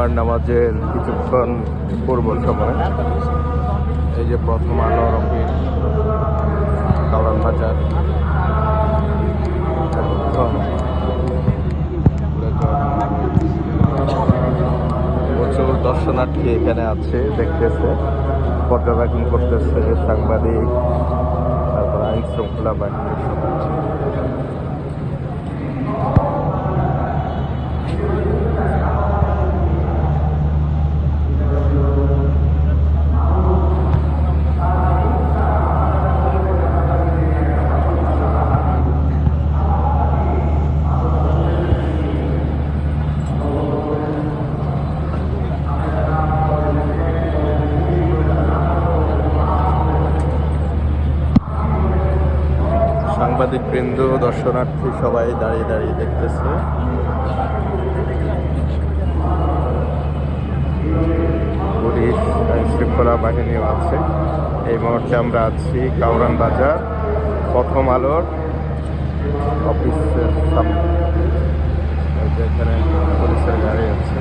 জুম্মার নামাজের কিছুক্ষণ পূর্ব সময়। এই যে প্রথম আলো অফিস, কাওরান বাজার, প্রচুর দর্শনার্থী এখানে আছে, দেখতেছে, পর্যবেক্ষণ করতেছে, সাংবাদিক, তারপর আইন শৃঙ্খলা বাহিনীর সদস্য। সাংবাদিকবৃন্দ, দর্শনার্থী সবাই দাঁড়িয়ে দাঁড়িয়ে দেখতেছে। পুলিশ, আইন শৃঙ্খলা বাহিনীও আছে। এই মুহূর্তে আমরা আছি কাওরান বাজার প্রথম আলোর অফিসের সামনে। এখানে পুলিশের গাড়ি আছে।